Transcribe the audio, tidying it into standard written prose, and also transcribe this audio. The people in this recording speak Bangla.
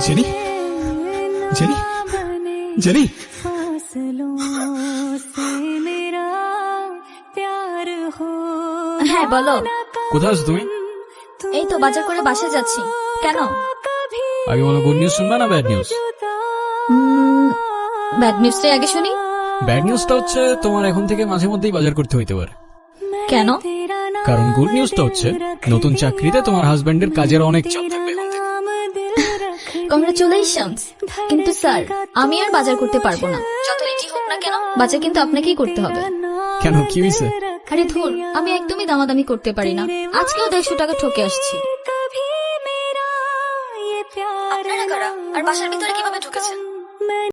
Jenny, jenny, jenny. হ্যাঁ বলো। কোথায় আছো তুমি? এই তো বাজার করে বাসায় যাচ্ছি। কেন? আগে বলো, গুড নিউজ শুনবা না ব্যাড নিউজ? ব্যাড নিউজটাই আগে শুনি। ব্যাড নিউজটা হচ্ছে তোমার এখন থেকে মাঝে মধ্যেই বাজার করতে হইতে পারে। কেন? কারণ গুড নিউজটা হচ্ছে নতুন চাকরিতে তোমার হাজবেন্ডের কাজের অনেক চাপ থাকবে এখন থেকে। কংগ্রাচুলেশনস। কিন্তু স্যার, আমি আর বাজার করতে পারবো না। যত রেডি হোক না কেন, বাজার কিন্তু আপনাকেই করতে হবে। কেন, কি হয়েছে? আরে ধুর, আমি একদমই দামাদামি করতে পারি না। আজকেও 150 টাকা ঠকে আসছি। আপনারা কারা? আর বাসার ভিতরে কিভাবে ঢুকেছেন?